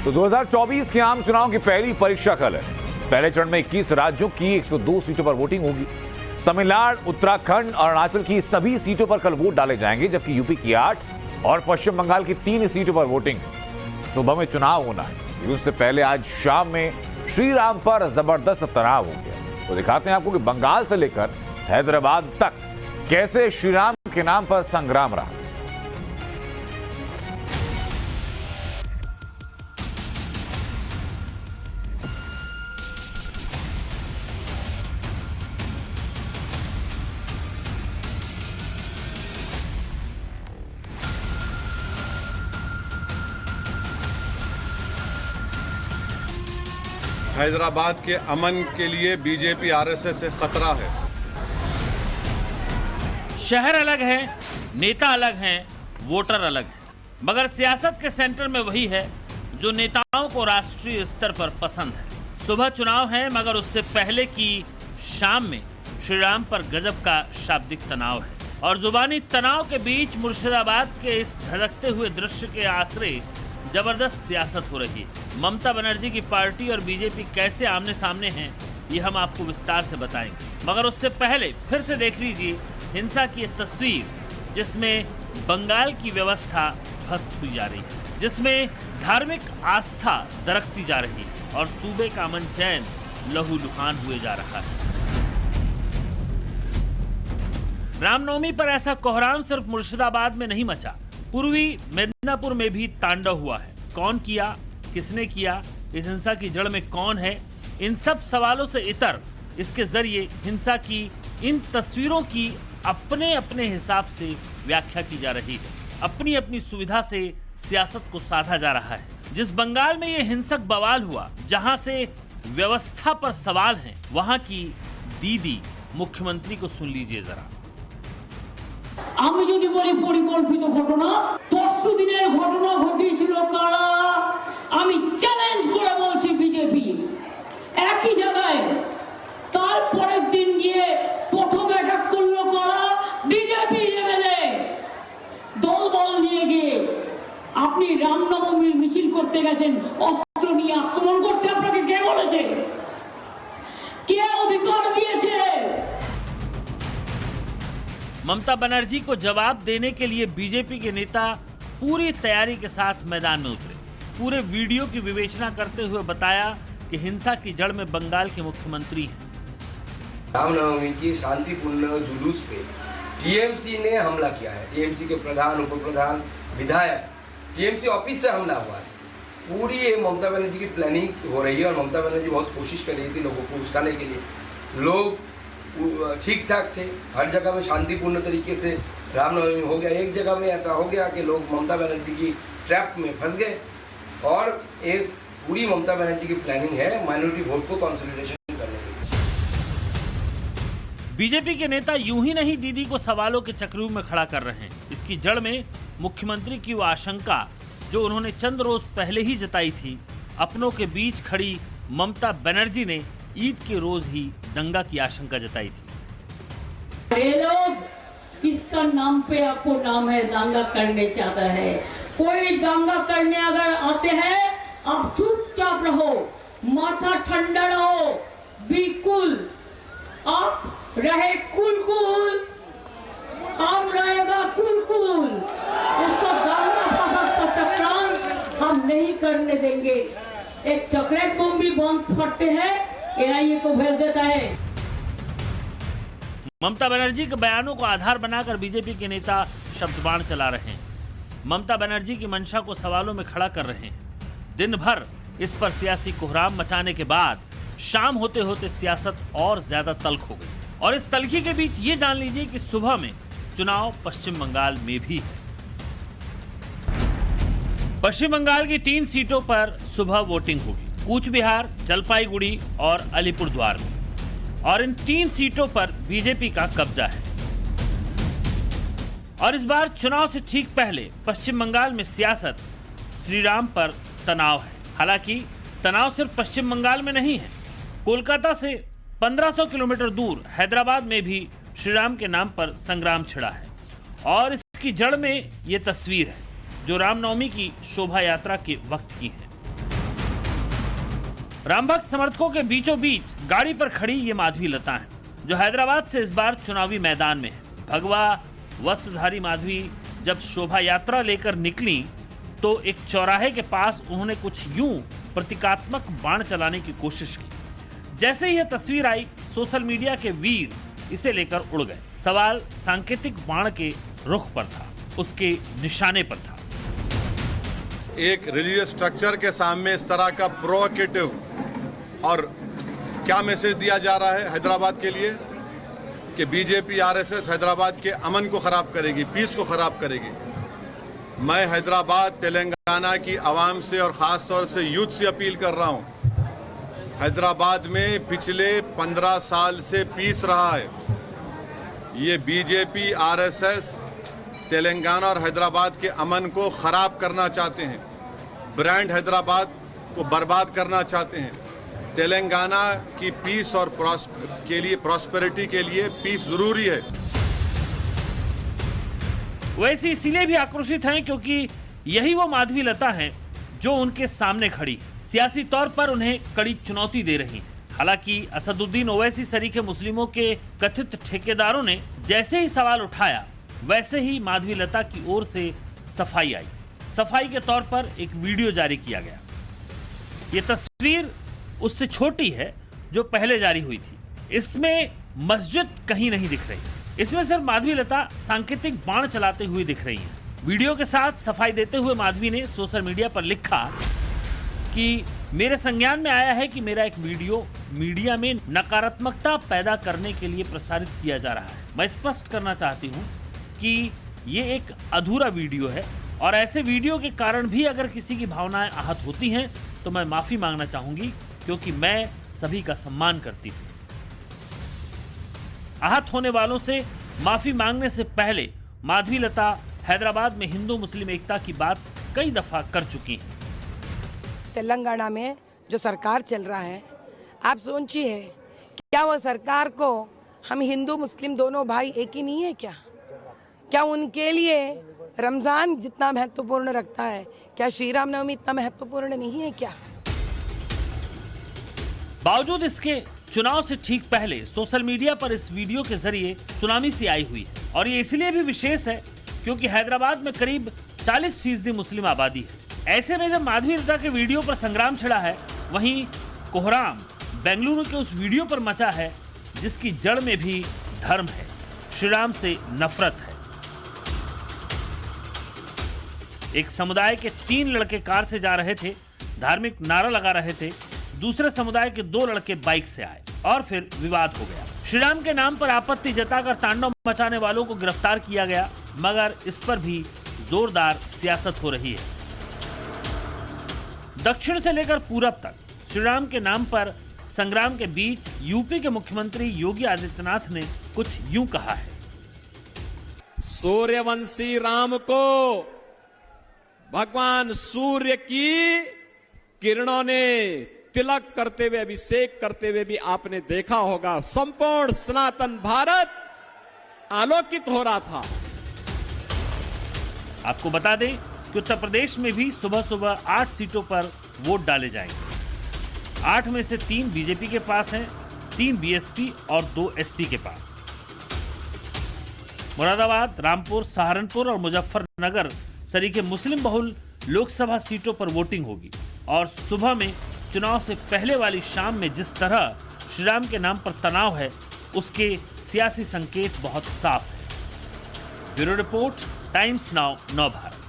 तो 2024 के आम चुनाव की पहली परीक्षा कल है। पहले चरण में 21 राज्यों की 102 सीटों पर वोटिंग होगी। तमिलनाडु, उत्तराखंड और अरुणाचल की सभी सीटों पर कल वोट डाले जाएंगे, जबकि यूपी की 8 और पश्चिम बंगाल की 3 सीटों पर वोटिंग सुबह में चुनाव होना है। उससे पहले आज शाम में श्रीराम पर जबरदस्त तनाव हो गया। तो दिखाते हैं आपको कि बंगाल से लेकर हैदराबाद तक कैसे श्रीराम के नाम पर संग्राम रहा। हैदराबाद के अमन के लिए बीजेपी आरएसएस से खतरा है। शहर अलग है, नेता अलग हैं, वोटर अलग हैं, मगर सियासत के सेंटर में वही है जो नेताओं को राष्ट्रीय स्तर पर पसंद है। सुबह चुनाव है, मगर उससे पहले की शाम में श्रीराम पर गजब का शाब्दिक तनाव है और जुबानी तनाव के बीच मुर्शिदाबाद के इस धधकते हुए दृश्य के आसरे जबरदस्त सियासत हो रही है। ममता बनर्जी की पार्टी और बीजेपी कैसे आमने सामने हैं, ये हम आपको विस्तार से बताएंगे, मगर उससे पहले फिर से देख लीजिए हिंसा की एक तस्वीर, जिसमें बंगाल की व्यवस्था ध्वस्त हुई जा रही है, जिसमें धार्मिक आस्था दरकती जा रही है और सूबे का अमन चैन लहूलुहान हुए जा रहा है। रामनवमी पर ऐसा कोहराम सिर्फ मुर्शिदाबाद में नहीं मचा, पूर्वी मिदनापुर में भी तांडव हुआ है। कौन किया, किसने किया, इस हिंसा की जड़ में कौन है, इन सब सवालों से इतर इसके जरिए हिंसा की इन तस्वीरों की अपने अपने हिसाब से व्याख्या की जा रही है। अपनी अपनी सुविधा से सियासत को साधा जा रहा है। जिस बंगाल में ये हिंसक बवाल हुआ, जहां से व्यवस्था पर सवाल हैं, वहां की दीदी मुख्यमंत्री को सुन लीजिए जरा। আমি যদি বলি পরিকল্পিত ঘটনা, 10 দিনের ঘটনা ঘটিয়েছিল কারা? আমি চ্যালেঞ্জ করে বলছি বিজেপি একই জায়গায় তারপরের দিন গিয়ে প্রথম অ্যাটাক করলো কারা? বিজেপি এমএলএ দলবল নিয়ে গিয়ে আপনি রামনবমীর মিছিল করতে গেছেন, অস্ত্র নিয়ে আক্রমণ করতে আপনাকে কে বলেছে? কে অধিকার দিয়েছে? ममता बनर्जी को जवाब देने के लिए बीजेपी के नेता पूरी तैयारी के साथ मैदान में उतरे। पूरे वीडियो की विवेचना करते हुए बताया कि हिंसा की जड़ में बंगाल के मुख्यमंत्री हैं। रामनवमी की शांतिपूर्ण जुलूस पे टीएमसी ने हमला किया है। टीएमसी के प्रधान, उप प्रधान, विधायक, टीएमसी ऑफिस से हमला हुआ है। पूरी ये ममता बनर्जी की प्लानिंग हो रही है और ममता बनर्जी बहुत कोशिश कर रही थी लोगों को उस्काने के लिए। लोग ठीक ठाक थे, हर जगह में शांतिपूर्ण तरीके से रामनवमी हो गया। एक जगह में ऐसा हो गया कि लोग ममता बनर्जी की ट्रैप में फंस गए और एक पूरी ममता बनर्जी की प्लानिंग है माइनॉरिटी वोट को कंसोलिडेशन करने की। बीजेपी के नेता यूं ही नहीं दीदी को सवालों के चक्रव्यूह में खड़ा कर रहे हैं। इसकी जड़ में मुख्यमंत्री की वो आशंका जो उन्होंने चंद रोज पहले ही जताई थी। अपनों के बीच खड़ी ममता बनर्जी ने ईद के रोज ही दंगा की आशंका जताई थी। ये लोग किसका नाम पे आपको नाम है दंगा करने चाहता है? कोई दंगा करने अगर आते हैं, आप चुपचाप रहो, माथा ठंडा रहो, बिल्कुल आप रहे कुल, हम रहेगा कुल। उसको दंगा फसाद का चक्रांत हम नहीं करने देंगे। एक चॉकलेट बम भी बंद फटते हैं, एनआईए को भेज देता है। ममता बनर्जी के बयानों को आधार बनाकर बीजेपी के नेता शब्दबाण चला रहे हैं। ममता बनर्जी की मंशा को सवालों में खड़ा कर रहे हैं। दिन भर इस पर सियासी कोहराम मचाने के बाद शाम होते होते सियासत और ज्यादा तल्ख हो गई। और इस तल्खी के बीच ये जान लीजिए कि सुबह में चुनाव पश्चिम बंगाल में भी है। पश्चिम बंगाल की 3 सीटों पर सुबह वोटिंग होगी, कूच बिहार, जलपाईगुड़ी और अलीपुरद्वार में। और इन 3 सीटों पर बीजेपी का कब्जा है। और इस बार चुनाव से ठीक पहले पश्चिम बंगाल में सियासत श्रीराम पर तनाव है। हालांकि तनाव सिर्फ पश्चिम बंगाल में नहीं है, कोलकाता से 1500 किलोमीटर दूर हैदराबाद में भी श्रीराम के नाम पर संग्राम छिड़ा है। और इसकी जड़ में ये तस्वीर है जो रामनवमी की शोभा यात्रा के वक्त की है। रामभक्त समर्थकों के बीचों बीच गाड़ी पर खड़ी ये माधवी लता है, जो हैदराबाद से इस बार चुनावी मैदान में है। भगवा वस्त्रधारी माधवी जब शोभा यात्रा लेकर निकली तो एक चौराहे के पास उन्होंने कुछ यूं प्रतीकात्मक बाण चलाने की कोशिश की। जैसे ही यह तस्वीर आई, सोशल मीडिया के वीर इसे लेकर उड़ गए। सवाल सांकेतिक बाण के रुख पर था, उसके निशाने पर था। एक रिलीजियस स्ट्रक्चर के सामने इस तरह का प्रोवोकेटिव और क्या मैसेज दिया जा रहा है हैदराबाद के लिए कि बीजेपी आरएसएस हैदराबाद के अमन को खराब करेगी, पीस को खराब करेगी। मैं हैदराबाद तेलंगाना की आवाम से और ख़ास तौर से यूथ से अपील कर रहा हूं, हैदराबाद में पिछले 15 साल से पीस रहा है। ये बीजेपी आरएसएस तेलंगाना और हैदराबाद के अमन को खराब करना चाहते हैं, ब्रांड हैदराबाद को बर्बाद करना चाहते हैं। तेलंगाना की पीस और प्रॉस्पेरिटी के लिए पीस जरूरी है। वैसे इसीलिए भी आक्रोशित हैं क्योंकि यही वो माधवी लता हैं जो उनके सामने खड़ी सियासी तौर पर उन्हें कड़ी चुनौती दे रही हैं। हालांकि असदुद्दीन ओवैसी सरीखे मुस्लिमों के कथित ठेकेदारों ने जैसे ही सवाल उठाया, वैसे ही माधवी लता की ओर से सफाई आई। सफाई के तौर पर एक वीडियो जारी किया गया। ये तस्वीर उससे छोटी है जो पहले जारी हुई थी। इसमें मस्जिद कहीं नहीं दिख रही, इसमें सिर्फ माधवी लता सांकेतिक बाण चलाते हुए दिख रही है। वीडियो के साथ सफाई देते हुए माधवी ने सोशल मीडिया पर लिखा कि मेरे संज्ञान में आया है कि मेरा एक वीडियो मीडिया में नकारात्मकता पैदा करने के लिए प्रसारित किया जा रहा है। मैं स्पष्ट करना चाहती हूँ कि ये एक अधूरा वीडियो है और ऐसे वीडियो के कारण भी अगर किसी की भावनाएं आहत होती हैं तो मैं माफी मांगना चाहूंगी, क्योंकि मैं सभी का सम्मान करती हूँ। आहत होने वालों से माफी मांगने से पहले माधवी लता हैदराबाद में हिंदू मुस्लिम एकता की बात कई दफा कर चुकी हैं। तेलंगाना में जो सरकार चल रहा है, आप सोचिए क्या वो सरकार को हम हिंदू मुस्लिम दोनों भाई एक ही नहीं है क्या? क्या उनके लिए रमजान जितना महत्वपूर्ण रखता है, क्या श्री राम नवमी इतना महत्वपूर्ण नहीं है क्या? बावजूद इसके चुनाव से ठीक पहले सोशल मीडिया पर इस वीडियो के जरिए सुनामी सी आई हुई है और ये इसलिए भी विशेष है क्योंकि हैदराबाद में करीब 40% मुस्लिम आबादी है। ऐसे में जब माधवी लता के वीडियो पर संग्राम छिड़ा है, वहीं कोहराम बेंगलुरु के उस वीडियो पर मचा है जिसकी जड़ में भी धर्म है, श्री राम से नफरत है। एक समुदाय के 3 लड़के कार से जा रहे थे, धार्मिक नारा लगा रहे थे। दूसरे समुदाय के 2 लड़के बाइक से आए और फिर विवाद हो गया। श्री राम के नाम पर आपत्ति जताकर तांडव मचाने वालों को गिरफ्तार किया गया, मगर इस पर भी जोरदार सियासत हो रही है। दक्षिण से लेकर पूरब तक श्री राम के नाम पर संग्राम के बीच यूपी के मुख्यमंत्री योगी आदित्यनाथ ने कुछ यूं कहा है। सूर्यवंशी राम को भगवान सूर्य की किरणों ने तिलक करते हुए, अभिषेक करते हुए भी आपने देखा होगा। संपूर्ण सनातन भारत आलोकित हो रहा था। आपको बता दें कि उत्तर प्रदेश में भी सुबह सुबह 8 सीटों पर वोट डाले जाएंगे। 8 में से 3 बीजेपी के पास हैं, 3 बीएसपी और 2 एसपी के पास। मुरादाबाद, रामपुर, सहारनपुर और मुजफ्फरनगर सरीखे मुस्लिम बहुल लोकसभा सीटों पर वोटिंग होगी और सुबह में चुनाव से पहले वाली शाम में जिस तरह श्री राम के नाम पर तनाव है, उसके सियासी संकेत बहुत साफ है। ब्यूरो रिपोर्ट, टाइम्स नाउ, नव भारत।